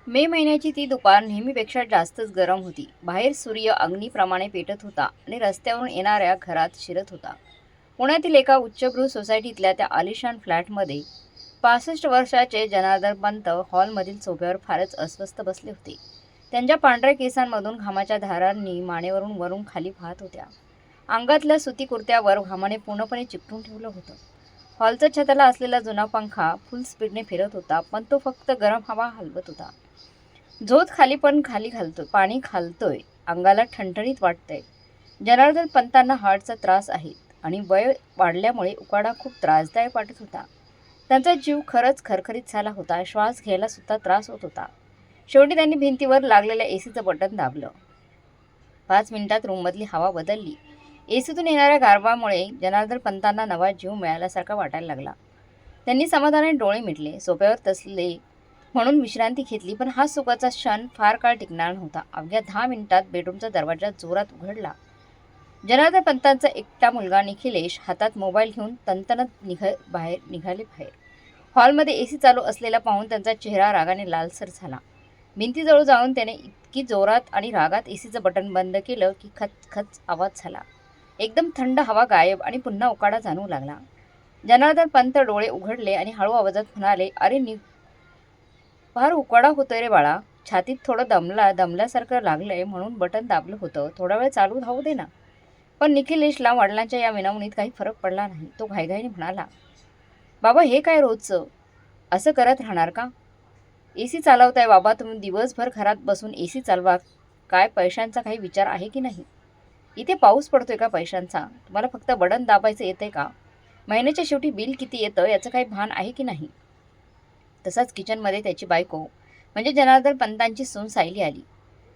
मे महिन्याची ती दुपार नेहमीपेक्षा जास्तच गरम होती. बाहेर सूर्य अग्नीप्रमाणे पेटत होता आणि रस्त्यावरून येणाऱ्या घरात शिरत होता. पुण्यातील एका उच्चभ्रू सोसायटीतल्या त्या आलिशान फ्लॅटमध्ये 65 वर्षाचे जनार्दन पंत हॉलमधील सोफ्यावर फारच अस्वस्थ बसले होते. त्यांच्या पांढऱ्या केसांमधून घामाच्या धारांनी मानेवरून वरून खाली वाहत होत्या. अंगातल्या सुती कुर्त्यावर घामाने पूर्णपणे चिकटून ठेवलं होतं. हॉलच्या छताला असलेला जुना पंखा फुल स्पीडने फिरत होता, पण तो फक्त गरम हवा हलवत होता. झोत खाली पण खाली घालतोय, पाणी घालतोय, अंगाला ठणठणीत वाटतंय. जनार्दन पंतांना हार्टचा त्रास आहे आणि वय वाढल्यामुळे उकाडा खूप त्रासदायक वाटत होता. त्यांचा जीव खरंच खरखरीत झाला होता. श्वास घ्यायला सुद्धा त्रास होत होता. शेवटी त्यांनी भिंतीवर लागलेल्या एसीचं बटन दाबलं. 5 मिनिटात रूममधली हवा बदलली. एसीतून येणाऱ्या गारव्यामुळे जनार्दन पंतांना नवा जीव मिळाल्यासारखा वाटायला लागला. त्यांनी समाधानाने डोळे मिटले. सोफ्यावर तसले म्हणून विश्रांती घेतली, पण हा सुखाचा क्षण फार काळ टिकणार नव्हता. अवघ्या 10 मिनिटात बेडरूमचा दरवाजा जोरात उघडला. जनार्दन पंतांचा एकटा मुलगा निखिलेश हातात मोबाईल घेऊन तणतणत निघाले बाहेर. हॉलमध्ये एसी चालू असलेला पाहून त्यांचा चेहरा रागाने लालसर झाला. भिंतीजवळ जाऊन त्याने इतकी जोरात आणि रागात एसीचं बटन बंद केलं की खच आवाज झाला. एकदम थंड हवा गायब आणि पुन्हा उकाडा जाणवू लागला. जनार्दन पंत डोळे उघडले आणि हळू आवाजात म्हणाले, "अरे फार उकाडा होतोय रे बाळा. छातीत थोडं दमल्यासारखं लागलंय म्हणून बटन दाबलं होतं. थोडा वेळ चालू राहू दे ना." पण निखिलेशला वडिलांच्या या विनवणीत काही फरक पडला नाही. तो घाईघाईने म्हणाला, "बाबा, हे काय रोजचं? असं करत राहणार का? एसी चालवताय बाबा तुम्ही, दिवसभर घरात बसून एसी चालवा. काय पैशांचा काही विचार आहे की नाही? इथे पाऊस पडतोय का पैशांचा? तुम्हाला फक्त बटन दाबायचं येतंय का? महिन्याच्या शेवटी बिल किती येतं याचं काही भान आहे की नाही?" तसाच किचनमध्ये त्याची बायको म्हणजे जनार्दन पंतांची सून सायली आली.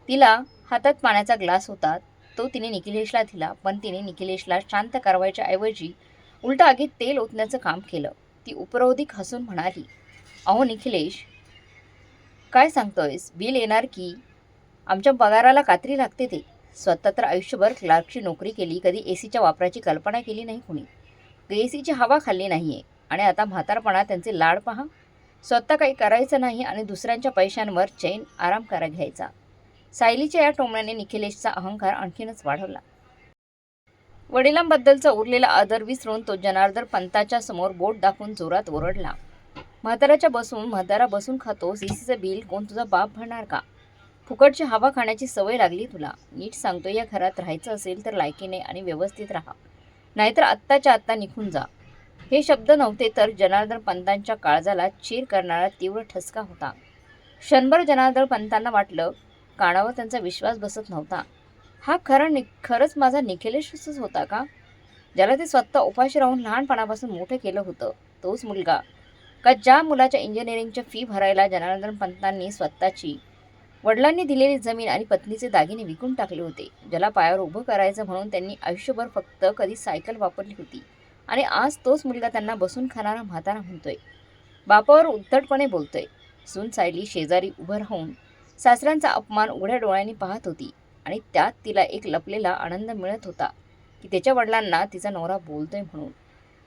तिला हातात पाण्याचा ग्लास होता. तो तिने निखिलेशला दिला, पण तिने निखिलेशला शांत करवायच्या ऐवजी उलटं आगीत तेल ओतण्याचं काम केलं. ती उपरोधिक हसून म्हणाली, "अहो निखिलेश, काय सांगतोयस? बिल येणार की? आमच्या पगाराला कात्री लागते ते. स्वतः तर आयुष्यभर क्लार्कची नोकरी केली, कधी एसीच्या वापराची कल्पना केली नाही कुणी. एसीची हवा खाल्ली नाहीये आणि आता म्हातारपणात त्यांचे लाड पहा. स्वतः काही करायचं नाही आणि दुसऱ्यांच्या पैशांवर चैन आराम घ्यायचा." सायलीच्या या टोमण्याने निखिलेशचा अहंकार आणखीनच वाढवला. वडिलांबद्दलचा उरलेला आदर विसरून तो जनार्दन पंताच्या समोर बोट दाखवून जोरात ओरडला, म्हातारा बसून खातोस, एसीचं बिल कोण तुझा बाप भरणार का? फुकटची हवा खाण्याची सवय लागली तुला. नीट सांगतो, या घरात राहायचं असेल तर लायकीने आणि व्यवस्थित राहा, नाहीतर आत्ताच्या आत्ता निघून जा." हे शब्द नव्हते तर जनार्दन पंतांच्या काळजाला चीर करणारा तीव्र ठसका होता. क्षणभर जनार्दन पंतांना वाटलं, कानावर त्यांचा विश्वास बसत नव्हता. हा खरंच माझा निखिलेशच होता का? ज्याला ते स्वतः उपाशी राहून लहानपणापासून मोठं केलं होतं. तोच मुलगा का ज्या मुलाच्या इंजिनिअरिंगच्या फी भरायला जनार्दन पंतांनी स्वतःची, वडिलांनी दिलेली जमीन आणि पत्नीचे दागिने विकून टाकले होते. ज्याला पायावर उभं करायचं म्हणून त्यांनी आयुष्यभर फक्त कधी सायकल वापरली होती आणि आज तोच मुलगा त्यांना बसून खाणारा म्हातारा म्हणतोय, बापावर उद्धटपणे बोलतोय. सून सायली शेजारी उभं राहून सासऱ्यांचा अपमान उघड्या डोळ्यांनी पाहत होती आणि त्यात तिला एक लपलेला आनंद मिळत होता की त्याच्या वडिलांना तिचा नवरा बोलतोय म्हणून.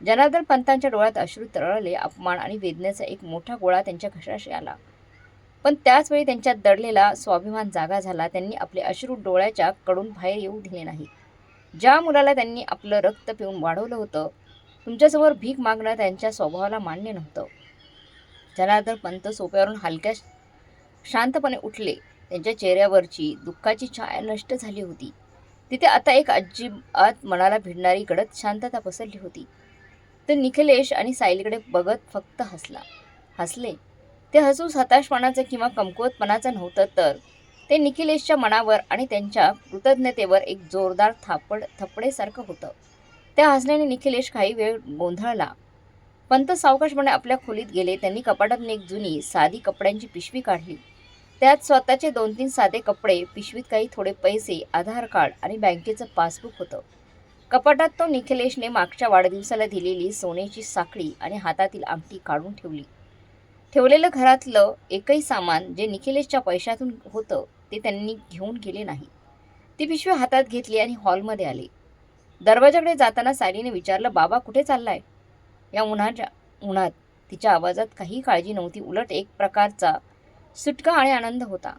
जनार्दन पंतांच्या डोळ्यात अश्रू तरळले. अपमान आणि वेदनेचा एक मोठा गोळा त्यांच्या घशाशी आला. पण त्याच वेळी त्यांच्यात दडलेला स्वाभिमान जागा झाला. त्यांनी आपले अश्रू डोळ्याच्या कडून बाहेर येऊ दिले नाही. ज्या मुलाला त्यांनी आपलं रक्त पिऊन वाढवलं होतं, तुमच्यासमोर भीक मागणं त्यांच्या स्वभावाला मान्य नव्हतं. जनार्दन पंत सोफ्यावरून हलक्या शांतपणे उठले. त्यांच्या चेहऱ्यावरची दुःखाची छाया नष्ट झाली होती. तिथे आता एक अजिबात मनाला भिडणारी गडद शांतता पसरली होती. तर निखिलेश आणि सायलीकडे बघत फक्त हसले. ते हसू हताशपणाचं किंवा कमकुवतपणाचं नव्हतं, तर ते निखिलेशच्या मनावर आणि त्यांच्या कृतज्ञतेवर एक जोरदार थप्पडेसारखं होतं. त्या हसण्याने निखिलेश काही वेळ गोंधळला. पंत सावकाशपणे आपल्या खोलीत गेले. त्यांनी कपाटातून एक जुनी साधी कपड्यांची पिशवी काढली. त्यात स्वतःचे 2-3 साधे कपडे, पिशवीत काही थोडे पैसे, आधार कार्ड आणि बँकेचं पासबुक होतं. कपाटात तो निखिलेशने मागच्या वाढदिवसाला दिलेली सोन्याची साखळी आणि हातातील अंगठी काढून ठेवलेलं घरातलं एकही सामान जे निखिलेशच्या पैशातून होतं ते त्यांनी घेऊन गेले नाही. ती पिशवी हातात घेतली आणि हॉलमध्ये आले. दरवाजाकडे जाताना सायलीने विचारलं, "बाबा कुठे चाललाय?" या उन्हात तिच्या आवाजात काही काळजी नव्हती, उलट एक प्रकारचा सुटका आणि आनंद होता.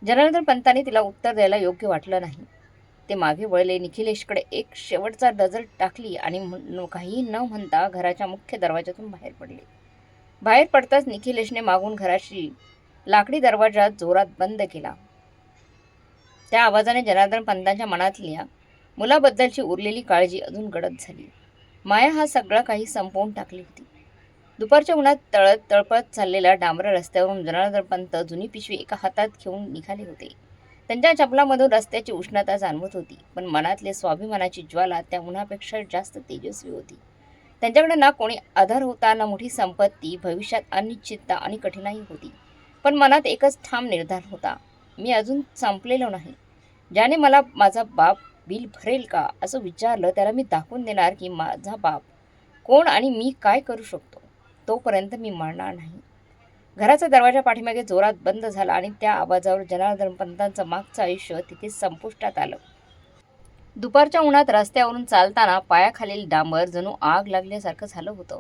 जनार्दन पंतांनी तिला उत्तर द्यायला योग्य वाटलं नाही. ते मागे वळले, निखिलेशकडे एक शेवटचा नजर टाकली आणि काही न म्हणता घराच्या मुख्य दरवाजातून बाहेर पडले. बाहेर पडताच निखिलेशने मागून घराची लाकडी दरवाजा जोरात बंद केला. त्या आवाजाने जनार्दन पंतांच्या मनातल्या मुलाबद्दलची उरलेली काळजी अजून गडद झाली. माया हा सगळा काही संपवून टाकली होती. दुपारच्या उन्हात तळपत चाललेल्या डांबरा रस्त्यावरून जनार्दन पंत जुनी पिशवी एका हातात घेऊन निघाले होते. त्यांच्या चपलामधून रस्त्याची उष्णता जाणवत होती, पण मनातले स्वाभिमानाची ज्वाला त्या उन्हापेक्षा जास्त तेजस्वी होती. त्यांच्याकडे ना कोणी आधार होता, ना मोठी संपत्ती, भविष्यात अनिश्चितता आणि कठीणाई होती. पण मनात एकच ठाम निर्धार होता, मी अजून संपलेलो नाही. ज्याने मला माझा बाप बिल भरेल का असं विचारलं, त्याला मी दाखवून देणार की माझा बाप कोण आणि मी काय करू शकतो. तोपर्यंत मी मरणार नाही. घराचा दरवाजा पाठीमागे जोरात बंद झाला आणि त्या आवाजावर जनार्दन पंतांचं मागचं आयुष्य तिथे संपुष्टात आलं. दुपारच्या उन्हात रस्त्यावरून चालताना पायाखालील डांबर जणू आग लागल्यासारखं झालं होतं.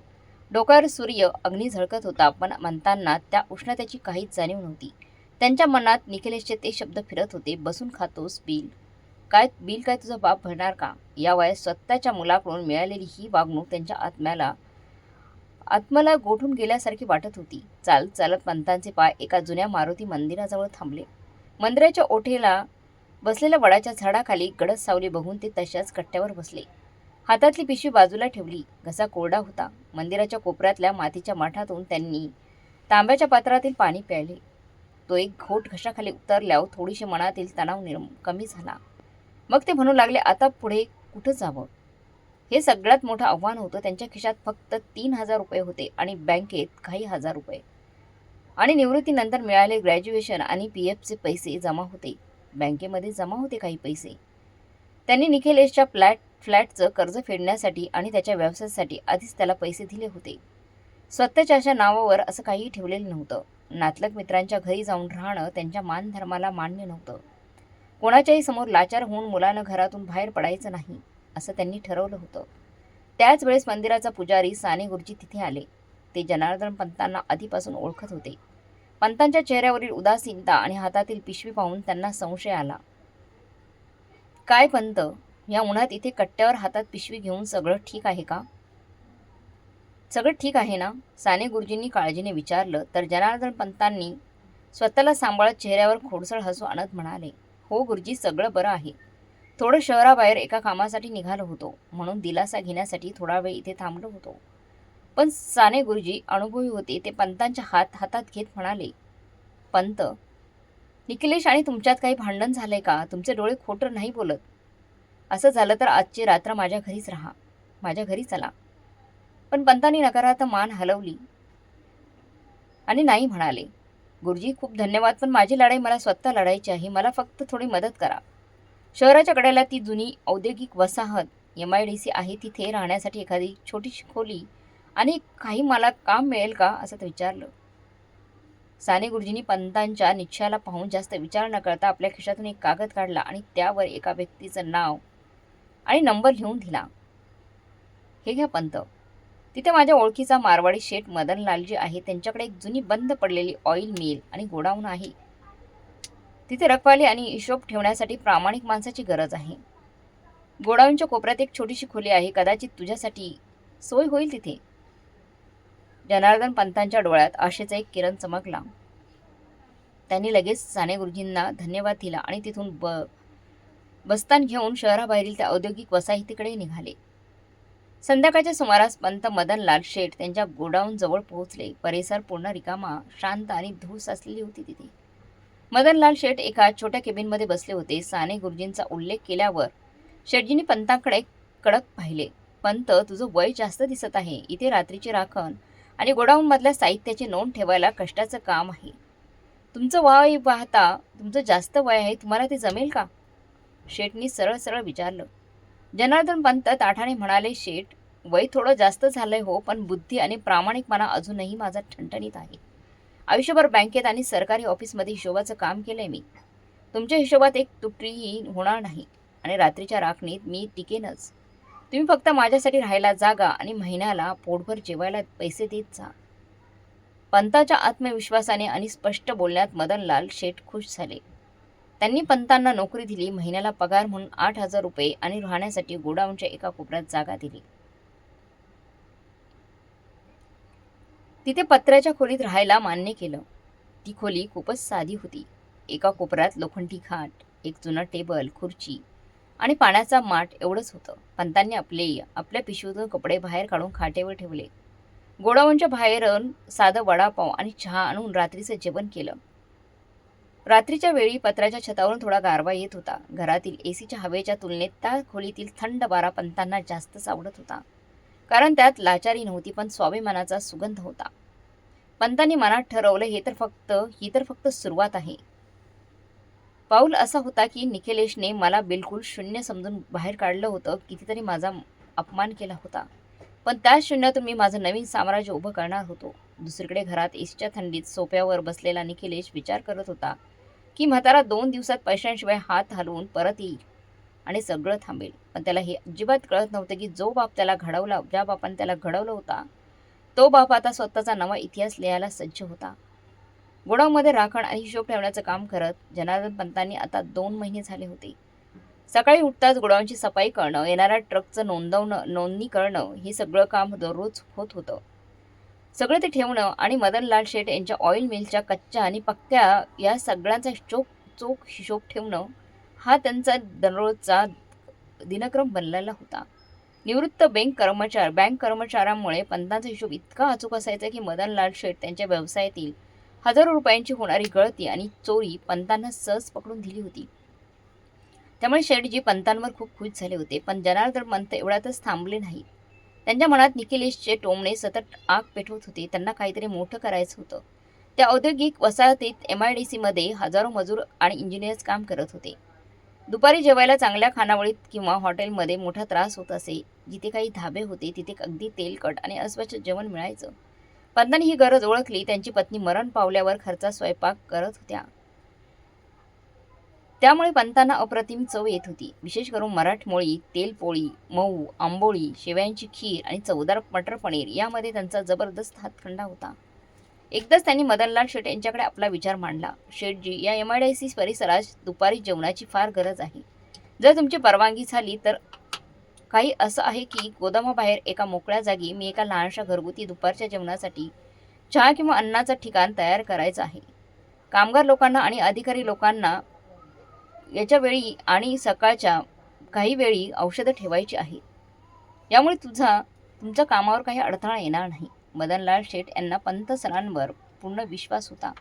डोक्यावर सूर्य अग्नी झळकत होता, पण पंतांना त्या उष्णतेची काहीच जाणीव नव्हती. त्यांच्या मनात निखिलेशचे ते शब्द फिरत होते, बसून खातोस बिल काय तुझा बाप भरणार का. या वयात स्वतःच्या मुलाकडून मिळालेली ही वागणूक त्यांच्या आत्म्याला गोठून गेल्यासारखी वाटत होती. चालत चालत पंतांचे पाय एका जुन्या मारुती मंदिराजवळ थांबले. मंदिराच्या ओठेला बसलेल्या वडाच्या झाडाखाली गडद सावली बघून ते तशाच कट्ट्यावर बसले. हातातली पिशवी बाजूला ठेवली. घसा कोरडा होता. मंदिराच्या कोपऱ्यातल्या मातीच्या माठातून त्यांनी तांब्याच्या पात्रातील पाणी प्यायले. तो एक घोट घशाखाली उतरल्यावर थोडीशी मनातील तणाव कमी झाला. मग ते म्हणू लागले, आता पुढे कुठं जावं. हे सगळ्यात मोठं आव्हान होतं. त्यांच्या खिशात फक्त 3,000 रुपये होते आणि बँकेत काही हजार रुपये. आणि निवृत्तीनंतर मिळाले ग्रॅज्युएशन आणि PFचे पैसे जमा होते. बँकेमध्ये जमा होते काही पैसे. त्यांनी निखिलेशच्या फ्लॅटचं कर्ज फेडण्यासाठी आणि त्याच्या व्यवसायासाठी आधीच त्याला पैसे दिले होते. स्वतःच्या अशा नावावर असं काहीही ठेवलेलं नव्हतं. नातलग मित्रांच्या घरी जाऊन राहणं त्यांच्या मानधर्माला मान्य नव्हतं. कोणाच्याही समोर लाचार होऊन मुलानं घरातून बाहेर पडायचं नाही असं त्यांनी ठरवलं होतं. त्याच वेळेस मंदिराचा पुजारी साने गुरुजी तिथे आले. ते जनार्दन पंतांना आधीपासून ओळखत होते. पंतांच्या चेहऱ्यावरील उदासीनता आणि हातातील पिशवी पाहून त्यांना संशय आला. काय पंत, या उन्हात इथे कट्ट्यावर हातात पिशवी घेऊन सगळं ठीक आहे का. सगळं ठीक आहे ना, साने गुरुजींनी काळजीने विचारलं. तर जनार्दन पंतांनी स्वतःला सांभाळत चेहऱ्यावर खोडसळ हसू आणत म्हणाले, हो गुरुजी, सगळं बरं आहे. थोडं शहराबाहेर एका कामासाठी निघालो होतो, म्हणून दिलासा घेण्यासाठी थोडा वेळ इथे थांबलो होतो. पण साने गुरुजी अनुभवी होते. ते पंतांच्या हातात घेत म्हणाले, पंत, निखिलेश आणि तुमच्यात काही भांडण झालंय का. तुमचे डोळे खोटं नाही बोलत. असं झालं तर आजची रात्र माझ्या घरीच राहा, माझ्या घरी चला. पण पंतांनी नकारार्थ मान हलवली आणि नाही म्हणाले. गुरुजी, खूप धन्यवाद, पण माझी लढाई मला स्वतः लढायची आहे. मला फक्त थोडी मदत करा. शहराच्या कडेला ती जुनी औद्योगिक वसाहत MIDC आहे. तिथे राहण्यासाठी एखादी छोटीशी खोली आणि काही मला काम मिळेल का असं ते विचारलं. साने गुरुजींनी पंतांच्या निश्चयाला पाहून जास्त विचार न करता आपल्या खिशातून एक कागद काढला आणि त्यावर एका व्यक्तीचं नाव आणि नंबर लिहून दिला. हे घ्या पंत, तिथे माझ्या ओळखीचा मारवाडी शेठ मदनलालजी आहे. त्यांच्याकडे एक जुनी बंद पडलेली ऑइल मिल आणि गोडाऊन आहे. तिथे रखवाली आणि हिशोब ठेवण्यासाठी प्रामाणिक माणसाची गरज आहे. गोडाऊनच्या कोपऱ्यात एक छोटीशी खोली आहे. कदाचित तुझ्यासाठी सोय होईल तिथे. जनार्दन पंतांच्या डोळ्यात आशेचा एक किरण चमकला. त्यांनी लगेच साने गुरुजींना धन्यवाद दिला आणि तिथून बस्तान घेऊन शहराबाहेरील त्या औद्योगिक वसाहतीकडे निघाले. संध्याकाळच्या सुमारास पंत मदनलाल शेठ त्यांच्या गोडाऊन जवळ पोहोचले. परिसर पूर्ण रिकामा, शांत आणि धूस असलेली होती. तिथे मदनलाल शेठ एका छोट्या केबिनमध्ये बसले होते. साने गुरुजींचा उल्लेख केल्यावर शेठजींनी पंतांकडे कडक पाहिले. पंत, तुझं वय जास्त दिसत आहे. इथे रात्रीची राखण आणि गोडाऊनमधल्या साहित्याची नोंद ठेवायला कष्टाचं काम आहे. तुमचं वय पाहता तुमचं जास्त वय आहे. तुम्हाला ते जमेल का. शेठनी सरळ सरळ विचारलं. जनार्दन पंत ताठाने म्हणाले, शेठ, वय थोडं जास्त झालंय हो, पण बुद्धी आणि प्रामाणिकपणा अजूनही माझा ठणठणीत आहे. आयुष्यभर बँकेत आणि सरकारी ऑफिसमध्ये हिशोबाचं काम केलंय मी. तुमच्या हिशोबात एक तुटरीही होणार नाही आणि रात्रीच्या राखणीत मी टिकेनच. तुम्ही फक्त माझ्यासाठी राहायला जागा आणि महिन्याला पोटभर जेवायला पैसे देत जा. पंताच्या आत्मविश्वासाने आणि स्पष्ट बोलण्यात मदनलाल शेठ खुश झाले. त्यांनी पंतांना नोकरी दिली. महिन्याला पगार म्हणून 8,000 रुपये आणि राहण्यासाठी गोडाऊनच्या एका कोपऱ्यात जागा दिली. तिथे पत्र्याच्या खोलीत राहायला मान्य केलं. ती खोली खूपच साधी होती. एका कोपऱ्यात लोखंडी खाट, एक जुना टेबल, खुर्ची आणि पाण्याचा माठ एवढंच होतं. पंतांनी आपल्या पिशवीतून कपडे बाहेर काढून खाटेवर ठेवले. गोडाऊनच्या बाहेरून साधं वडापाव आणि चहा आणून रात्रीचं जेवण केलं. रात्रीच्या वेळी पत्र्याच्या छतावरून थोडा गारवा येत होता. घरातील एसीच्या हवेच्या तुलनेत त्या खोलीतील थंड वारा पंतांना जास्तच आवडत होता. कारण त्यात लाचारी नव्हती, पण स्वाभिमानाचा सुगंध होता. पंतांनी मनात ठरवलं, ही तर फक्त सुरुवात आहे. पाऊल असा होता की निखिलेशने मला बिलकुल शून्य समजून बाहेर काढलं होतं. कितीतरी माझा अपमान केला होता, पण त्याच शून्यातून मी माझं नवीन साम्राज्य उभं करणार होतो. दुसरीकडे घरात एसीच्या थंडीत सोफ्यावर बसलेला निखिलेश विचार करत होता की म्हातारा 2 दिवसात पैशांशिवाय हात हलवून परत येईल आणि सगळं थांबेल. पण त्याला हे अजिबात कळत नव्हतं की ज्या बापाने त्याला घडवलं होता, तो बाप आता स्वतःचा नवा इतिहास लिहायला सज्ज होता. गोडाऊनमध्ये राखण आणि हिशोब ठेवण्याचं काम करत जनार्दन पंतांनी आता 2 महिने झाले होते. सकाळी उठताच गोडाऊनची सफाई करणं, येणाऱ्या ट्रकचं नोंदणी करणं, हे सगळं काम दररोज होत होतं. सगळं ते ठेवणं आणि मदनलाल शेठ यांच्या ऑइल मिलच्या कच्च्या आणि पक्क्या या सगळ्यांचा चोख हिशोब ठेवणं, हा त्यांचा दररोजचा दिनक्रम बनलेला होता. निवृत्त बँक कर्मचाऱ्यांमुळे पंतांचा हिशोब इतका अचूक असायचा की मदनलाल शेठ त्यांच्या व्यवसायातील हजारो रुपयांची होणारी गळती आणि चोरी पंतांना सहज पकडून दिली होती. त्यामुळे शेठजी पंतांवर खूप खुश झाले होते. पण जनार्दन पंत एवढ्यातच थांबले नाहीत. त्यांच्या मनात निखिलेशचे टोमणे सतत आग पेटवत होते. त्यांना काहीतरी मोठं करायचं होतं. त्या औद्योगिक वसाहतीत MIDCमध्ये हजारो मजूर आणि इंजिनियर्स काम करत होते. दुपारी जेवायला चांगल्या खानावळीत किंवा हॉटेलमध्ये मोठा त्रास होत असे. जिथे काही धाबे होते तिथे अगदी तेलकट आणि अस्वच्छ जेवण मिळायचं. पंतांनी ही गरज ओळखली. त्यांची पत्नी मरण पावल्यावर घरचा स्वयंपाक करत होत्या. त्यामुळे पंतांना अप्रतिम चव येत होती. विशेष करून मराठमोळी, तेलपोळी, मऊ, आंबोळी, शेवयांची खीर आणि चवदार मटर पनीर यामध्ये त्यांचा जबरदस्त हातखंडा होता. एकदाच त्यांनी मदनलाल शेठ यांच्याकडे आपला विचार मांडला. शेठजी, या MIDC परिसरात दुपारी जेवणाची फार गरज आहे. जर तुमची परवानगी झाली तर काही असं आहे की गोदामाबाहेर एका मोकळ्या जागी मी एका लहानशा घरगुती दुपारच्या जेवणासाठी चहा किंवा अन्नाचं ठिकाण तयार करायचं आहे. कामगार लोकांना आणि अधिकारी लोकांना याच्या वेळी आणि सकाळच्या काही वेळी औषधं ठेवायची आहेत. यामुळे तुमच्या कामावर काही अडथळा येणार नाही. मदनलाल शेठ यांना पंत सरांवर पूर्ण विश्वास होता.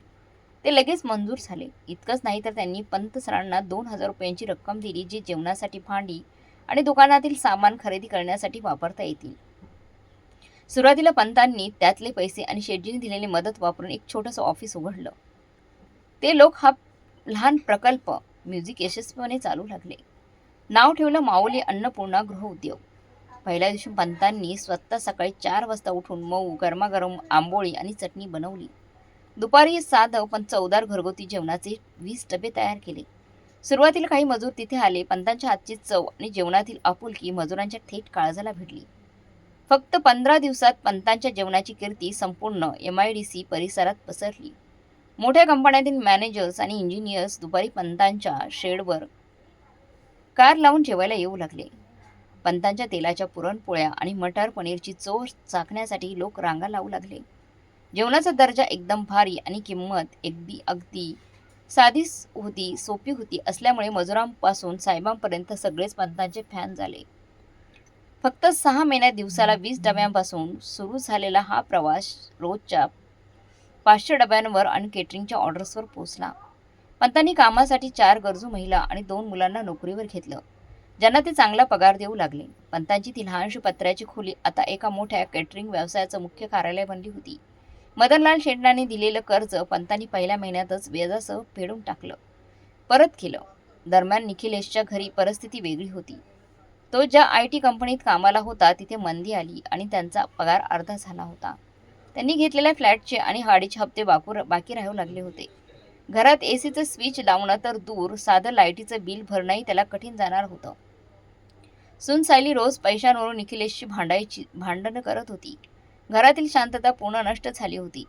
ते लगेच मंजूर झाले. इतकंच नाही तर त्यांनी पंत सरांना 2,000 रुपयांची रक्कम दिली, जी जेवणासाठी, भांडी आणि दुकानातील सामान खरेदी करण्यासाठी वापरता येतील. सुरुवातीला पंतांनी त्यातले पैसे आणि शेठजींनी दिलेली मदत वापरून एक छोटंसं ऑफिस उघडलं. ते लोक हा लहान प्रकल्प म्युझिक यशस्वीपणे चालू लागले. नाव ठेवलं माऊली अन्नपूर्णा गृह उद्योग. पहिल्या दिवशी पंतांनी स्वतः सकाळी 4 वाजता उठून मऊ गरमागरम आंबोळी आणि चटणी बनवली. दुपारी साधं पण चवदार घरगुती जेवणाचे 20 डबे तयार केले. सुरुवातीला काही मजूर तिथे आले. पंतांच्या हातची चव आणि जेवणातील आपुलकी मजुरांच्या थेट काळजाला भिडली. फक्त 15 दिवसात पंतांच्या जेवणाची कीर्ती संपूर्ण MIDC परिसरात पसरली. मोठ्या कंपन्यातील मॅनेजर्स आणि इंजिनियर्स दुपारी पंतांच्या शेडवर कार लावून जेवायला येऊ लागले. पंतांच्या तेलाच्या पुरणपोळ्या आणि मटर पनीरची चव चाखण्यासाठी लोक रांगा लावू लागले. जेवणाचा दर्जा एकदम भारी आणि किंमत अगदी साधी होती, सोपी होती असल्यामुळे मजुरांपासून साहेबांपर्यंत सगळेच पंतांचे फॅन झाले. फक्त 6 महिन्यात दिवसाला 20 डब्यांपासून सुरू झालेला हा प्रवास रोजच्या 500 डब्यांवर आणि केटरिंगच्या ऑर्डर्सवर पोहोचला. पंतांनी कामासाठी 4 गरजू महिला आणि 2 मुलांना नोकरीवर घेतलं, ज्यांना ते चांगला पगार देऊ लागले. पंतांची ती लहानशी पत्र्याची खोली आता एका मोठ्या केटरिंग व्यवसायाचं मुख्य कार्यालय बनली होती. मदनलाल शेठांनी दिलेलं कर्ज पंतांनी पहिल्या महिन्यातच व्याजासह फेडून परत केलं. दरम्यान निखिलेशच्या घरी परिस्थिती वेगळी होती. तो ज्या IT कंपनीत कामाला होता तिथे मंदी आली आणि त्यांचा पगार अर्धा झाला होता. त्यांनी घेतलेल्या फ्लॅटचे आणि गाडीचे हप्ते बाकी राहू लागले होते. घरात एसीचं स्विच लावणं तर दूर, साधं लाईटीचं बिल भरणंही त्याला कठीण जाणार होतं. सून सायली रोज पैशांवरून निखिलेशची भांडणं करत होती. घरातील शांतता पूर्ण नष्ट झाली होती.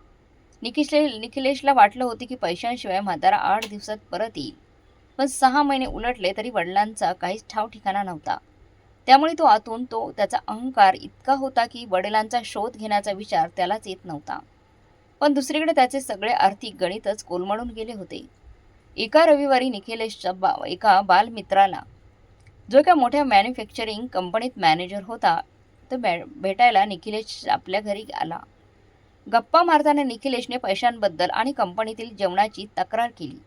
निखिलेशला वाटलं होतं की पैशांशिवाय म्हातारा 8 दिवसात परत येईल. पण 6 महिने उलटले तरी वडिलांचा काहीच ठाव ठिकाणा नव्हता. त्यामुळे त्याचा अहंकार इतका होता की वडिलांचा शोध घेण्याचा विचार त्यालाच येत नव्हता. पण दुसरीकडे त्याचे सगळे आर्थिक गणितच कोलमडून गेले होते. एका रविवारी निखिलेशच्या एका बालमित्राला, जो एका मोठ्या मॅन्युफॅक्चरिंग कंपनीत मॅनेजर होता, तो भेटायला निखिलेश आपल्या घरी आला. गप्पा मारताना निखिलेशने पैशांबद्दल आणि कंपनीतील जेवणाची तक्रार केली.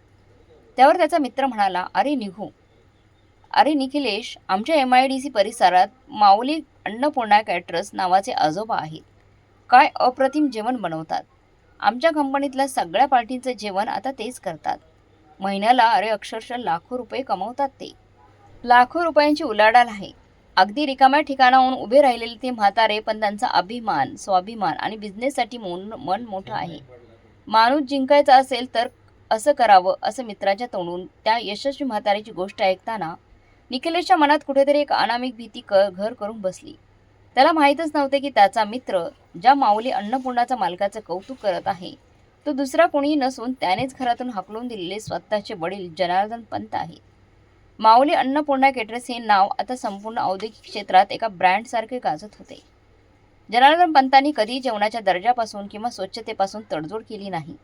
त्यावर त्याचा मित्र म्हणाला, अरे निखिलेश, आमच्या MIDC परिसरात माऊली अन्नपूर्णा कॅटरर्स नावाचे आजोबा आहेत. काय अप्रतिम जेवण बनवतात. आमच्या कंपनीतल्या सगळ्या पार्टींचं जेवण आता तेच करतात. महिन्याला अक्षरशः लाखो रुपये कमवतात ते. लाखो रुपयांची उलाढाल आहे. अगदी रिकाम्या ठिकाणाहून उभे राहिलेले ते म्हातारे, पण त्यांचा अभिमान, स्वाभिमान आणि बिझनेससाठी मन मोठं आहे. माणूस जिंकायचा असेल तर असं करावं, असं मित्राच्या तोंडून त्या यशस्वी म्हातारीची गोष्ट ऐकताना निखिलेशच्या मनात कुठेतरी एक अनामिक भीती घर करून बसली. त्याला माहीतच नव्हते की त्याचा मित्र, ज्या माऊली अन्नपूर्णाचा मालकाचं कौतुक करत आहे, तो दुसरा कोणीही नसून त्यानेच घरातून हाकलून दिलेले स्वतःचे वडील जनार्दन पंत आहेत. माऊली अन्नपूर्णा कॅटरर्स हे नाव आता संपूर्ण औद्योगिक क्षेत्रात एका ब्रँडसारखे गाजत होते. जनार्दन पंतांनी कधी जेवणाच्या दर्जापासून किंवा स्वच्छतेपासून तडजोड केली नाही.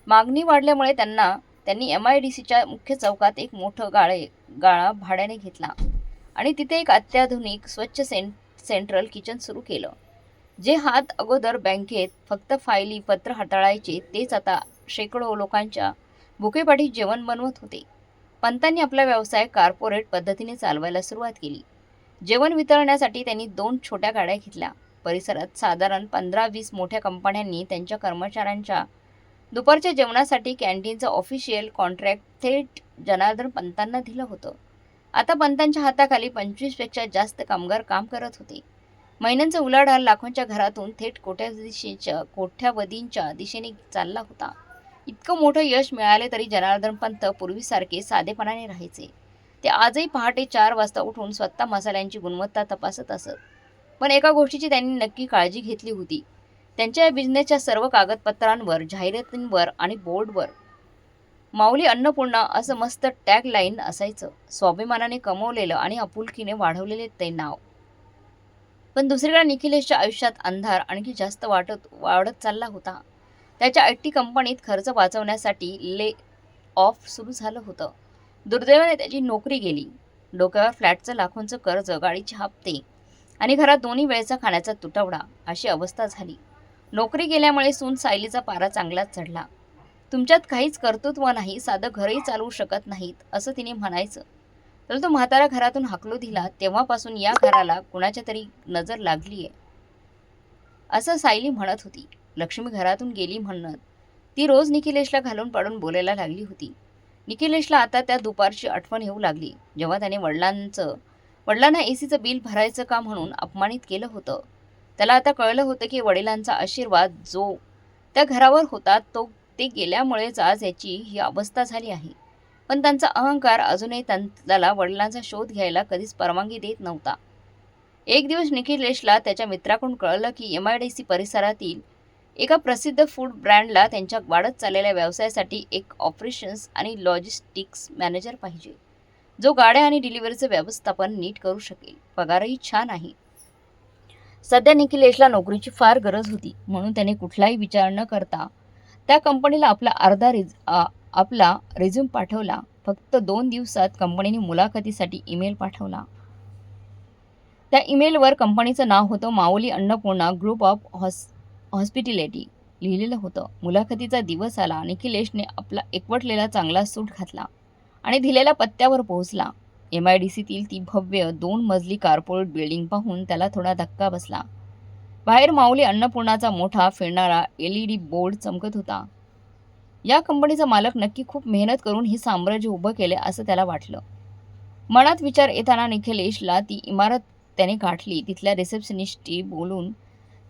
मागणी वाढल्यामुळे त्यांनी MIDCच्या मुख्य चौकात एक मोठं गाळा भाड्याने घेतला आणि तिथे एक अत्याधुनिक स्वच्छ सेंट्रल किचन सुरू केलं. जे हात अगोदर बँकेत फक्त फायली पत्र हाताळायचे, तेच आता शेकडो लोकांच्या भुकेपाठी जेवण बनवत होते. पंतांनी आपला व्यवसाय कॉर्पोरेट पद्धतीने चालवायला सुरुवात केली. जेवण वितरण्यासाठी त्यांनी 2 छोट्या गाड्या घेतल्या. परिसरात साधारण 15-20 मोठ्या कंपन्यांनी त्यांच्या कर्मचाऱ्यांच्या दुपारच्या जेवणासाठी कॅन्टीनचं ऑफिशियल कॉन्ट्रॅक्ट थेट जनार्दन पंतांना दिलं होतं. आता पंतांच्या हाताखाली 25 पेक्षा जास्त कामगार काम करत होते. महिन्यांचा उलाढाल लाखोंच्या घरातून थेट कोट्यावधींच्या दिशेने चालला होता. इतकं मोठं यश मिळाले तरी जनार्दन पंत पूर्वीसारखे साधेपणाने राहायचे. ते आजही पहाटे 4 वाजता उठून स्वतः मसाल्यांची गुणवत्ता तपासत असत. पण एका गोष्टीची त्यांनी नक्की काळजी घेतली होती. त्यांच्या या बिझनेसच्या सर्व कागदपत्रांवर, जाहिरातींवर आणि बोर्डवर माऊली अन्नपूर्णा असं मस्त टॅग लाईन असायचं. स्वाभिमानाने कमवलेलं आणि आपुलकीने वाढवलेले ते नाव. पण दुसरीकडे निखिलेशच्या आयुष्यात अंधार आणखी जास्त वाढत चालला होता. त्याच्या IT कंपनीत खर्च वाचवण्यासाठी ले ऑफ सुरू झालं होतं. दुर्दैवाने त्याची नोकरी गेली. डोक्यावर फ्लॅटचं लाखोंचं कर्ज, गाडीचे हप्ते आणि घरात 2 वेळचा खाण्याचा तुटवडा, अशी अवस्था झाली. नोकरी गेल्यामुळे सून सायलीचा पारा चांगलाच चढला. तुमच्यात काहीच कर्तृत्व नाही, साधं घरही चालवू शकत नाहीत, असं तिने म्हणायचं. तर तो म्हातारा घरातून हाकलू दिला तेव्हापासून या घराला कुणाच्या तरी नजर लागलीये, असं सायली म्हणत होती. लक्ष्मी घरातून गेली म्हणत ती रोज निखिलेशला घालून पाडून बोलायला लागली होती. निखिलेशला आता त्या दुपारची आठवण येऊ लागली, जेव्हा त्याने वडिलांना ACचं बिल भरायचं का म्हणून अपमानित केलं होतं. त्याला आता कळलं होतं की वडिलांचा आशीर्वाद जो त्या घरावर होता ते गेल्यामुळेच आज याची ही अवस्था झाली आहे. पण त्यांचा अहंकार अजूनही त्याला वडिलांचा शोध घ्यायला कधीच परवानगी देत नव्हता. एक दिवस निखिलेशला त्याच्या मित्राकडून कळलं की MIDC परिसरातील एका प्रसिद्ध फूड ब्रँडला त्यांच्या वाढत चाललेल्या व्यवसायासाठी एक ऑपरेशन्स आणि लॉजिस्टिक्स मॅनेजर पाहिजे, जो गाड्या आणि डिलिव्हरीचं व्यवस्थापन नीट करू शकेल. पगारही छान आहे. सध्या निखिलेशला नोकरीची फार गरज होती, म्हणून त्याने कुठलाही विचार न करता त्या कंपनीला आपला रिझ्यूम पाठवला. फक्त 2 दिवसात कंपनीने मुलाखतीसाठी ईमेल पाठवला. त्या ईमेलवर कंपनीचं नाव होतं माऊली अन्नपूर्णा ग्रुप ऑफ हॉस्पिटॅलिटी लिहिलेलं होतं. मुलाखतीचा दिवस आला. निखिलेशने आपला एकवटलेला चांगला सूट घातला आणि दिलेल्या पत्त्यावर पोहोचला. MIDCतील ती भव्य 2 मजली कॉर्पोरेट बिल्डिंग पाहून त्याला थोडा धक्का बसला. बाहेर माऊली अन्नपूर्णाचा मोठा फिरणारा LED बोर्ड चमकत होता. या कंपनीचा मालक नक्की खूप मेहनत करून हे साम्राज्य उभं केले असं त्याला वाटलं. मनात विचार येताना निखिलेशला ती इमारत त्याने गाठली. तिथल्या रिसेप्शनिस्टशी बोलून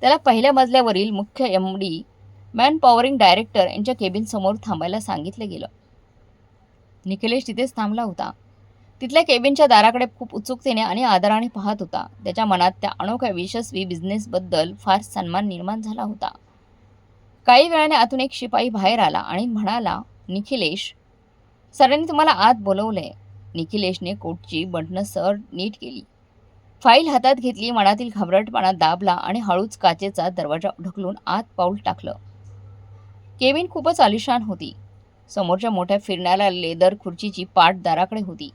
त्याला पहिल्या मजल्यावरील मुख्य MD मॅनपॉवरिंग डायरेक्टर यांच्या केबिनसमोर थांबायला सांगितलं गेलं. निखिलेश तिथेच थांबला होता. तिथल्या केबिनच्या दाराकडे खूप उत्सुकतेने आणि आदराने पाहत होता. त्याच्या मनात त्या अनोख्या यशस्वी बिझनेसबद्दल फार सन्मान निर्माण झाला होता. काही वेळाने आतून एक शिपाई बाहेर आला आणि म्हणाला, निखिलेश, सरांनी तुम्हाला आत बोलवलंय. निखिलेशने कोटची बटणं सर नीट केली. फाईल हातात घेतली, मनातील घबराटपणा दाबला आणि हळूच काचेचा दरवाजा ढकलून आत पाऊल टाकलं. केबिन खूपच आलिशान होती. समोरच्या मोठ्या फिरणाऱ्या लेदर खुर्चीची पाठ दाराकडे होती.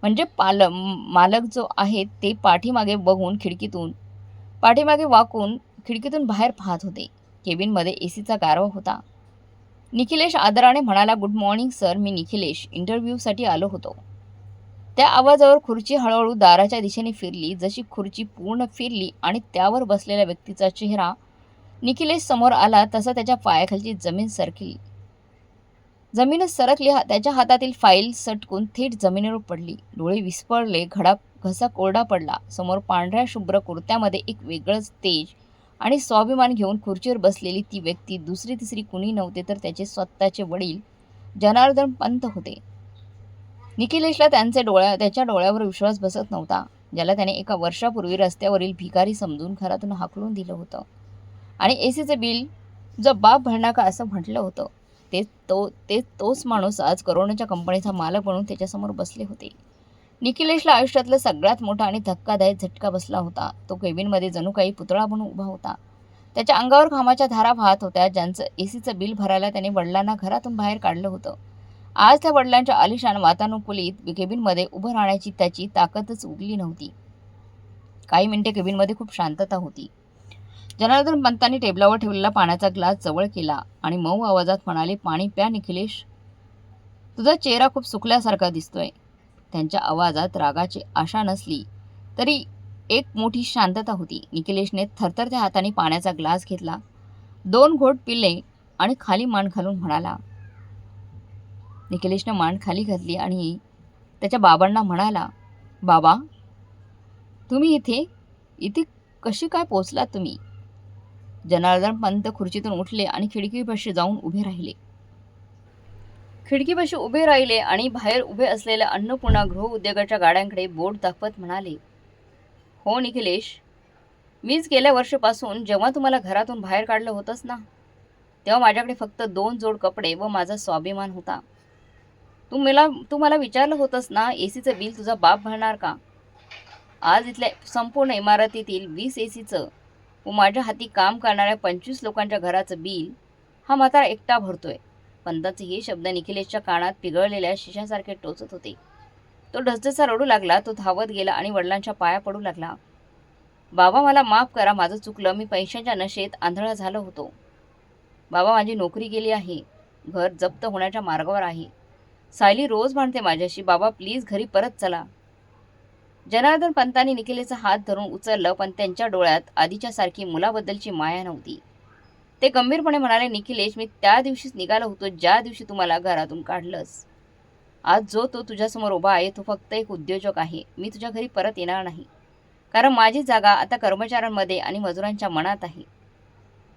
म्हणजे मालक जो आहे ते पाठीमागे वाकून खिडकीतून बाहेर पाहत होते. केबिनमध्ये एसीचा गारवा होता. निखिलेश आदराने म्हणाला, गुड मॉर्निंग सर, मी निखिलेश, इंटरव्ह्यूसाठी आलो होतो. त्या आवाजावर खुर्ची हळूहळू दाराच्या दिशेने फिरली. जशी खुर्ची पूर्ण फिरली आणि त्यावर बसलेल्या व्यक्तीचा चेहरा निखिलेश समोर आला तसा त्याच्या पायाखालची जमीनच सरकली. त्याच्या हातातील फाईल सटकून थेट जमिनीवर पडली. डोळे विस्फारले, घसा कोरडा पडला. समोर पांढऱ्या शुभ्र कुर्त्यामध्ये एक वेगळंच तेज आणि स्वाभिमान घेऊन खुर्चीवर बसलेली ती व्यक्ती दुसरी तिसरी कुणी नव्हते तर त्याचे स्वतःचे वडील जनार्दन पंत होते. निखिलेशला त्याच्या डोळ्यावर विश्वास बसत नव्हता. ज्याला त्याने एका वर्षापूर्वी रस्त्यावरील भिकारी समजून घरातून हाकलून दिलं होतं आणि एसीचं बिल जो बाप भरणार का असं म्हटलं होतं, तोच माणूस आज करोनाच्या कंपनीचा मालक बनून त्याच्यासमोर बसले होते. निखिलेशला आयुष्यातला सगळ्यात मोठा आणि धक्कादायक झटका बसला होता. तो केबिनमध्ये जणू काही पुतळा बनून उभा होता. त्याच्या अंगावर घामाच्या धारा वाहत होत्या. ज्यांचं एसीचं बिल भरायला त्याने वडिलांना घरातून बाहेर काढलं होतं, आज त्या वडिलांच्या आलिशान वातानुकूलित केबिनमध्ये उभं राहण्याची त्याची ताकदच उरली नव्हती. काही मिनिटे केबिनमध्ये खूप शांतता होती. जनार्दन पंतांनी टेबलावर ठेवलेला पाण्याचा ग्लास जवळ केला आणि मऊ आवाजात म्हणाले, पाणी प्या निखिलेश, तुझा चेहरा खूप सुकल्यासारखा दिसतोय. त्यांच्या आवाजात रागाची आशा नसली तरी एक मोठी शांतता होती. निखिलेशने थरथरत्या हाताने पाण्याचा ग्लास घेतला, 2 घोट पिले आणि खाली मान घालून म्हणाला. निखिलेशने मान खाली घातली आणि त्याच्या बाबांना म्हणाला, बाबा, तुम्ही इथे कशी काय पोचलात तुम्ही? जनार्दन पंत खुर्चीतून उठले आणि खिडकीपाशी उभे राहिले आणि बाहेर उभे असलेल्या अन्नपूर्णा गृह उद्योगाच्या गाड्यांकडे बोट दाखवत म्हणाले, हो निखिलेश, मीच गेल्या वर्षापासून जेव्हा तुम्हाला घरातून बाहेर काढलं होतंस ना, तेव्हा माझ्याकडे फक्त 2 जोड कपडे व माझा स्वाभिमान होता. तू मला विचारलं होतंस ना, एसीचं बिल तुझा बाप भरणार का? आज इथल्या संपूर्ण इमारतीतील 20 एसीचं व माझ्या हाती काम करणाऱ्या 25 लोकांच्या घराचं बिल हा म्हातारा एकटा भरतोय. पंताचे हे शब्द निखिलेशच्या कानात पिघळलेल्या शिशासारखे टोचत होते. तो ढसढसा रडू लागला. तो धावत गेला आणि वडिलांच्या पाया पडू लागला. बाबा, मला माफ करा, माझं चुकलं. मी पैशांच्या नशेत आंधळा झालो होतो. बाबा, माझी नोकरी गेली आहे. घर जप्त होण्याच्या मार्गावर आहे. सायली रोज भांडते माझ्याशी. बाबा, प्लीज घरी परत चला. जनार्दन पंतांनी निखिलेशचा हात धरून उचललं, पण त्यांच्या डोळ्यात आधीच्यासारखी मुलाबद्दलची माया नव्हती. ते गंभीरपणे म्हणाले, निखिलेश, मी त्या दिवशीच निघालो होतो ज्या दिवशी तुम्हाला घरातून काढलंस. आज जो तो तुझ्यासमोर उभा आहे तो फक्त एक उद्योजक आहे. मी तुझ्या घरी परत येणार नाही, कारण माझी जागा आता कर्मचाऱ्यांमध्ये आणि मजुरांच्या मनात आहे.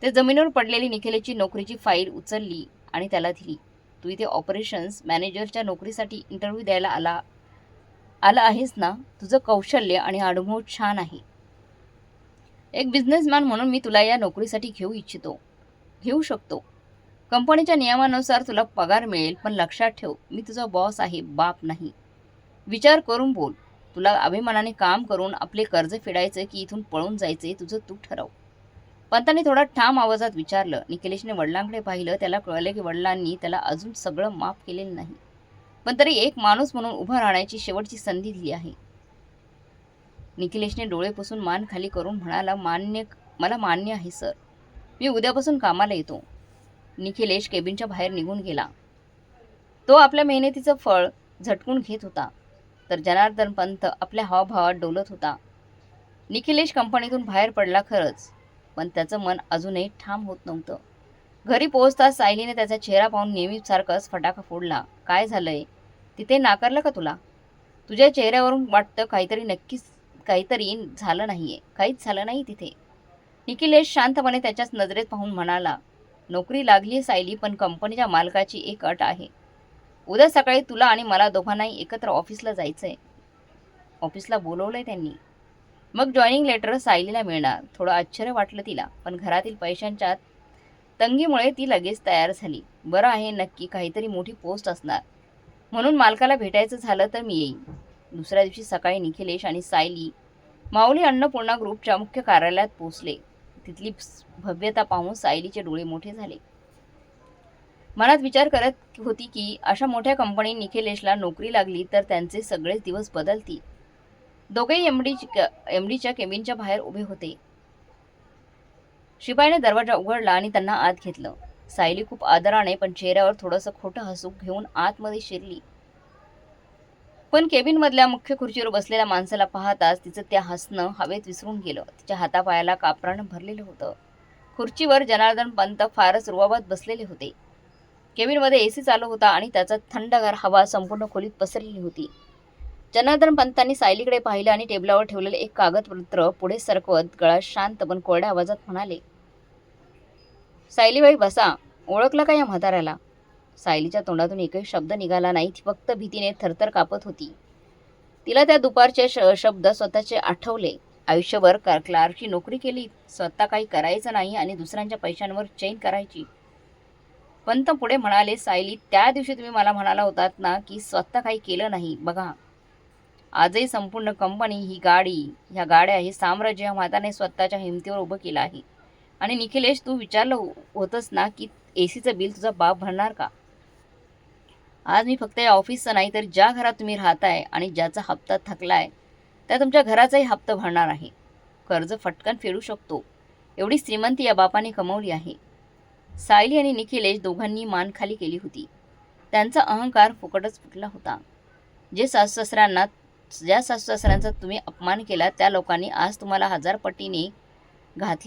ते जमिनीवर पडलेली निखिलेशची नोकरीची फाईल उचलली आणि त्याला दिली. तू इथे ऑपरेशन्स मॅनेजरच्या नोकरीसाठी इंटरव्ह्यू द्यायला आला आहेस ना? तुझं कौशल्य आणि अनुभव छान आहे. एक बिझनेसमॅन म्हणून मी तुला या नोकरीसाठी घेऊ शकतो. कंपनीच्या नियमानुसार तुला पगार मिळेल, पण लक्षात ठेव, मी तुझा बॉस आहे, बाप नाही. विचार करून बोल. तुला अभिमानाने काम करून आपले कर्ज फेडायचं की इथून पळून जायचे, तुझं तू ठरव. पंतांनी थोडा ठाम आवाजात विचारलं. निखिलेशने वडिलांकडे पाहिलं. त्याला कळले की वडिलांनी त्याला अजून सगळं माफ केलेलं नाही, पण तरी एक माणूस म्हणून उभं राहण्याची शेवटची संधी दिली आहे. निखिलेशने डोळे पुसून मान खाली करून म्हणाला, मला मान्य आहे सर, मी उद्यापासून कामाला येतो. निखिलेश केबिनच्या बाहेर निघून गेला. तो आपल्या मेहनतीचं फळ झटकून घेत होता, तर जनार्दन पंत आपल्या हावभावात डोलत होता. निखिलेश कंपनीतून बाहेर पडला खरंच, पण त्याचं मन अजूनही ठाम होत नव्हतं. घरी पोहोचताच सायलीने त्याचा चेहरा पाहून नेहमीसारखाच फटाका फोडला. काय झालंय? तिथे नाकारलं का तुला? तुझ्या चेहऱ्यावरून वाटतं काहीतरी झालं नाहीये. काहीच झालं नाही तिथे. निखिलेश शांतपणे त्याच्याच नजरेत पाहून म्हणाला, नोकरी लागली सायली, पण कंपनीच्या मालकाची एक अट आहे. उद्या सकाळी तुला आणि मला दोघांनाही एकत्र ऑफिसला जायचंय. ऑफिसला बोलवलंय त्यांनी. मग जॉईनिंग लेटर सायलीला मिळणार. थोडं आश्चर्य वाटलं तिला, पण घरातील पैशांच्या तंगीमुळे ती लगेच तयार झाली. बरं आहे, नक्की काहीतरी मोठी पोस्ट असणार, म्हणून मालकाला भेटायचं झालं तर मी येईन. दुसऱ्या दिवशी सकाळी निखिलेश आणि सायली माऊली अन्नपूर्णा ग्रुपच्या मुख्य कार्यालयात पोहोचले. तिथली भव्यता पाहून सायलीचे डोळे मोठे झाले. मनात विचार करत होती की अशा मोठ्या कंपनीत निखिलेशला नोकरी लागली तर त्यांचे सगळेच दिवस बदलतील. दोघेही एमडीच्या केबिनच्या बाहेर उभे होते. शिपाईने दरवाजा उघडला आणि त्यांना आत घेतलं. सायली खूप आदराने पण चेहऱ्यावर थोडंसं खोटं हसू घेऊन आतमध्ये शिरली. पण केबिन मधल्या मुख्य खुर्चीवर बसलेल्या माणसाला पाहताच तिचं त्या हसणं हवेत विसरून गेलं. तिच्या हातापायाला कापरानं भरलेलं होतं. खुर्चीवर जनार्दन पंत फारच रुबाबात बसलेले होते. केबिनमध्ये एसी चालू होता आणि त्याचा थंडगार हवा संपूर्ण खोलीत पसरलेली होती. जनार्दन पंतांनी सायलीकडे पाहिलं आणि टेबलावर ठेवलेले एक कागदपत्र पुढे सरकवत गळ्यात शांत पण कोरड्या आवाजात म्हणाले, सायलीबाई बसा. ओळखलं का या म्हाताऱ्याला? सायलीच्या तोंडातून एकही शब्द निघाला नाही. ती फक्त भीतीने थरथर कापत होती. तिला त्या दुपारचे शब्द स्वतःचे आठवले. आयुष्यभर क्लार्कची नोकरी केली, स्वतः काही करायचं नाही आणि दुसऱ्यांच्या पैशांवर चैन करायची. पंत पुढे म्हणाले, सायली, त्या दिवशी तुम्ही मला म्हणाला होतात ना की स्वतः काही केलं नाही. बघा, आजही संपूर्ण कंपनी, ही गाडी, ह्या गाड्या, हे साम्राज्य ह्या म्हाताने स्वतःच्या हिमतीवर उभं केलं आहे. आणि निखिलेश, तू विचारलं होतंस ना की एसीचं बिल तुझा बाप भरणार का? आज मी फक्त या ऑफिसचं नाही तर ज्या घरात तुम्ही राहताय आणि ज्याचा हप्ता थकलाय त्या तुमच्या घराचाही हप्ता भरणार आहे. कर्ज फटकन फेडू शकतो एवढी श्रीमंती या बापाने कमवली आहे. सायली आणि निखिलेश दोघांनी मान खाली केली होती. त्यांचा अहंकार फुकटच फुटला होता. ज्या सासू-सासऱ्यांचा तुम्ही अपमान केला त्या लोकांनी आज तुम्हाला 1000 पटीने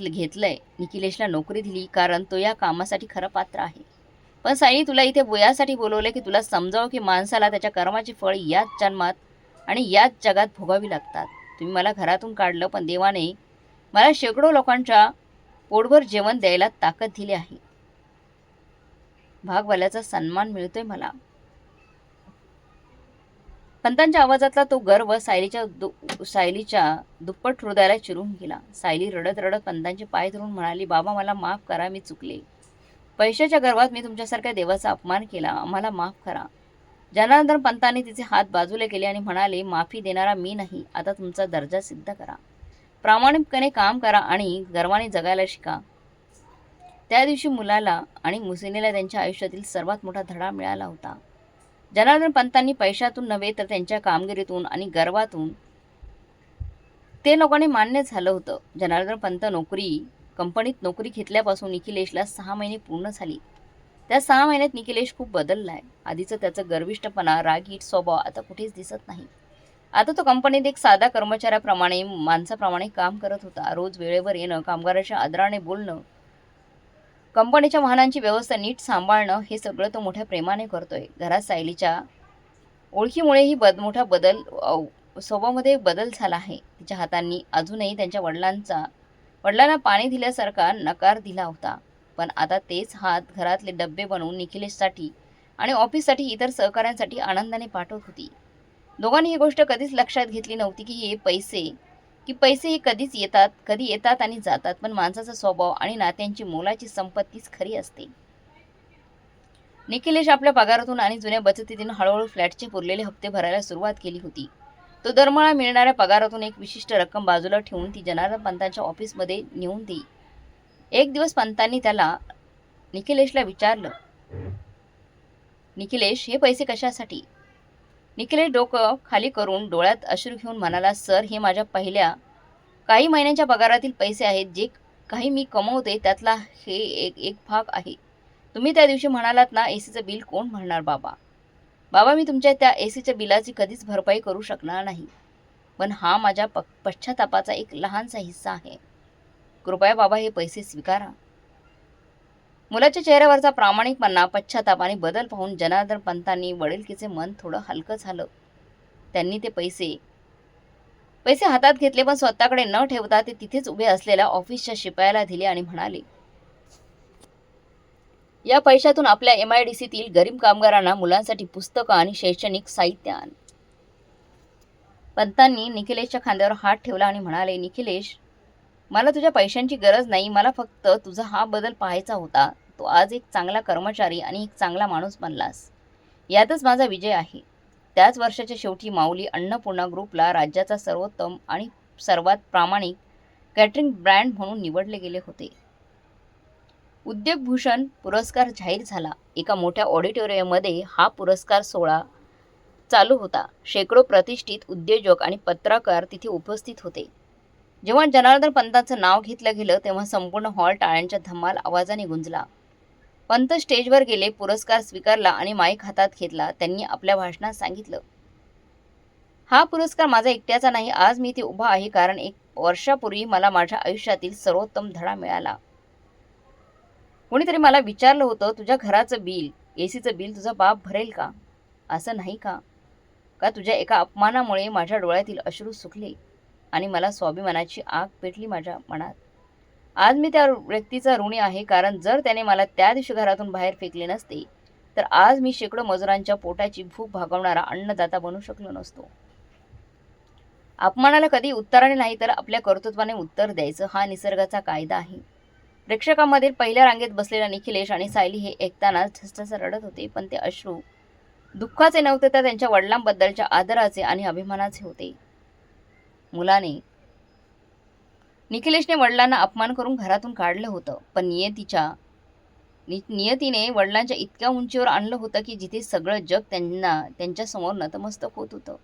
घेतलंय. निखिलेशला नोकरी दिली कारण तो या कामासाठी खरं पात्र आहे. पण सायली, तुला इथे यासाठी बोलवले की तुला समजावं की माणसाला त्याच्या कर्माची फळ याच जन्मात आणि याच जगात भोगावी लागतात. तुम्ही मला घरातून काढलं पण देवाने मला शेकडो लोकांच्या पोटभर जेवण द्यायला ताकद दिली आहे. भागवाल्याचा सन्मान मिळतोय मला. पंतांच्या आवाजातला तो गर्व सायलीच्या दुप्पट हृदयाला चिरून गेला. सायली रडत रडत पंतांचे पाय धरून म्हणाली, बाबा, मला माफ करा, मी चुकले. पैशाच्या गर्वात मी तुमच्यासारख्या देवाचा अपमान केला. आम्हाला माफ करा. जनार्दन पंतांनी तिचे हात बाजूला केले आणि म्हणाले, माफी देणारा मी नाही. आता तुमचा दर्जा सिद्ध करा. प्रामाणिकपणे काम करा आणि गर्वाने जगायला शिका. त्या दिवशी मुलाला आणि मुसिनीला त्यांच्या आयुष्यातील सर्वात मोठा धडा मिळाला होता. जनार्दन पंतांनी पैशातून नव्हे तर त्यांच्या कामगिरीतून आणि गर्वातून ते लोकांनी मान्य झालं होतं. जनार्दन पंत कंपनीत नोकरी घेतल्यापासून निखिलेशला 6 महिने पूर्ण झाली. त्या 6 महिन्यात निखिलेश खूप बदललाय. आधीचं त्याचं गर्विष्ठपणा, रागीट स्वभाव आता कुठेच दिसत नाही. आता तो कंपनीत एक साधा कर्मचाऱ्याप्रमाणे, माणसाप्रमाणे काम करत होता. रोज वेळेवर येणं, कामगारांच्या आदराने बोलणं, कंपनीच्या वाहनांची व्यवस्था नीट सांभाळणं, हे सगळं तो मोठ्या प्रेमाने करतोय. घरात सायलीच्या ओळखीमुळेही मोठा बदल, स्वभावामध्ये बदल झाला आहे. तिच्या हातांनी अजूनही त्यांच्या वडिलांना पाणी दिल्यासारखा नकार दिला होता. पण आता तेच हात घरातले डब्बे बनवून निखिलेशसाठी आणि ऑफिससाठी इतर सहकाऱ्यांसाठी आनंदाने पाठवत होती. दोघांनी ही गोष्ट कधीच लक्षात घेतली नव्हती की पैसे हे कधी येतात आणि जातात, पण माणसाचा स्वभाव आणि नात्यांची मोलाची संपत्तीच खरी असते. निखिलेश आपल्या पगारातून आणि जुन्या बचतीतून हळूहळू फ्लॅटचे पुरलेले हप्ते भरायला सुरुवात केली होती. तो दरमळा मिळणाऱ्या पगारातून एक विशिष्ट रक्कम बाजूला ठेवून ती जनार्दन पंतांच्या ऑफिसमध्ये नेऊन देई. एक दिवस पंतांनी निखिलेशला विचारलं, निखिलेश, हे पैसे कशासाठी? निखिलेश डोकं खाली करून डोळ्यात अश्रू घेऊन म्हणाला, सर, हे माझ्या पहिल्या काही महिन्यांच्या पगारातील पैसे आहेत. जे काही मी कमवते त्यातला हे एक भाग आहे. तुम्ही त्या दिवशी म्हणालात ना, एसीचं बिल कोण भरणार? बाबा, मी तुमच्या त्या एसीच्या बिलाची कधीच भरपाई करू शकणार नाही. पण हा माझ्या पश्चातापाचा एक लहानसा हिस्सा आहे. कृपया बाबा, हे पैसे स्वीकारा. मुलाच्या चेहऱ्यावरचा प्रामाणिकपणा, पश्चाताप आणि बदल पाहून जनार्दन पंतांनी वडिलकीचे मन थोडं हलकं झालं. त्यांनी ते पैसे हातात घेतले, पण स्वतःकडे न ठेवता ते तिथेच उभे असलेल्या ऑफिसच्या शिपायाला दिले आणि म्हणाले, या पैशातून आपल्या MIDCतील गरीब कामगारांना मुलांसाठी पुस्तकं आणि शैक्षणिक साहित्य आण. पंतांनी निखिलेशच्या खांद्यावर हात ठेवला आणि म्हणाले, निखिलेश, मला तुझ्या पैशांची गरज नाही, मला फक्त तुझा हा बदल पाहायचा होता. तू आज एक चांगला कर्मचारी आणि एक चांगला माणूस बनलास. यातच माझा विजय आहे. त्याच वर्षाच्या शेवटी माऊली अन्नपूर्णा ग्रुपला राज्याचा सर्वोत्तम आणि सर्वात प्रामाणिक कॅटरिंग ब्रँड म्हणून निवडले गेले होते. उद्योगभूषण पुरस्कार जाहीर झाला. एका मोठ्या ऑडिटोरियममध्ये हा पुरस्कार सोहळा चालू होता. शेकडो प्रतिष्ठित उद्योजक आणि पत्रकार तिथे उपस्थित होते. जेव्हा जनार्दन पंतांचं नाव घेतलं गेलं तेव्हा संपूर्ण हॉल टाळ्यांच्या धमाल आवाजाने गुंजला. पंत स्टेजवर गेले, पुरस्कार स्वीकारला आणि माईक हातात घेतला. त्यांनी आपल्या भाषणात सांगितलं, हा पुरस्कार माझा एकट्याचा नाही. आज मी इथे उभा आहे कारण 1 वर्षापूर्वी मला माझ्या आयुष्यातील सर्वोत्तम धडा मिळाला. कोणीतरी मला विचारलं होतं, तुझ्या घराचं बिल, एसीचं बिल तुझा बाप भरेल का? असं नाही का? का तुझ्या एका अपमानामुळे माझ्या डोळ्यातील अश्रू सुकले आणि मला स्वाभिमानाची आग पेटली माझ्या मनात. आज मी त्या व्यक्तीचा ऋणी आहे कारण जर त्याने मला त्या दिवशी घरातून बाहेर फेकले नसते तर आज मी शेकडो मजुरांच्या पोटाची भूक भागवणारा अन्नदाता बनू शकलो नसतो. अपमानाला कधी उत्तराने नाही तर आपल्या कर्तृत्वाने उत्तर द्यायचं हा निसर्गाचा कायदा आहे. प्रेक्षकांमधील पहिल्या रांगेत बसलेला निखिलेश आणि सायली हे ऐकताना ठसठस रडत होते, पण ते अश्रू दुःखाचे नव्हते तर त्यांच्या वडिलांबद्दलच्या आदराचे आणि अभिमानाचे होते. मुलाने निखिलेशने वडिलांना अपमान करून घरातून काढलं होतं, पण नियतीने वडिलांच्या इतक्या उंचीवर आणलं होतं की जिथे सगळं जग त्यांच्यासमोर नतमस्तक होत होतं.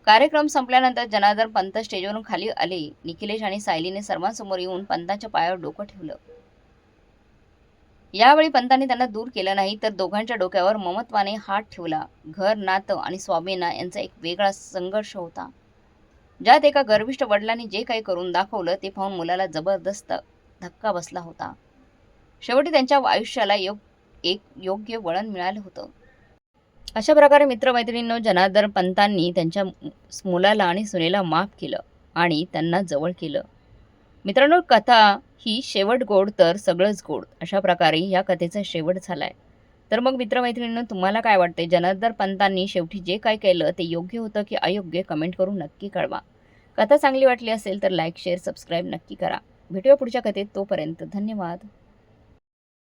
कार्यक्रम संपल्यानंतर जनार्दन पंत स्टेजवरून खाली आले. निखिलेश आणि सायलीने सर्वांसमोर येऊन पंतांच्या पायावर डोकं ठेवलं. यावेळी पंतांनी त्यांना दूर केलं नाही तर दोघांच्या डोक्यावर ममत्वाने हात ठेवला. घर, नातं आणि स्वाभिमान यांचा एक वेगळा संघर्ष होता, ज्यात एका गर्विष्ठ वडिलांनी जे काही करून दाखवलं ते पाहून मुलाला जबरदस्त धक्का बसला होता. शेवटी त्यांच्या आयुष्याला एक योग्य वळण मिळालं होतं. अशा प्रकारे मित्रमैत्रिणींनो, जनार्दन पंतांनी त्यांच्या मुलाला आणि सुनेला माफ केलं आणि त्यांना जवळ केलं. मित्रांनो, कथा ही शेवट गोड तर सगळंच गोड, अशा प्रकारे या कथेचा शेवट झालाय. तर मग मित्रमैत्रिणींनो, तुम्हाला काय वाटते? जनार्दन पंतांनी शेवटी जे काय केलं ते योग्य होतं की अयोग्य? कमेंट करून नक्की कळवा. कथा चांगली वाटली असेल तर लाईक, शेअर, सबस्क्राईब नक्की करा. भेटूया पुढच्या कथेत. तोपर्यंत धन्यवाद.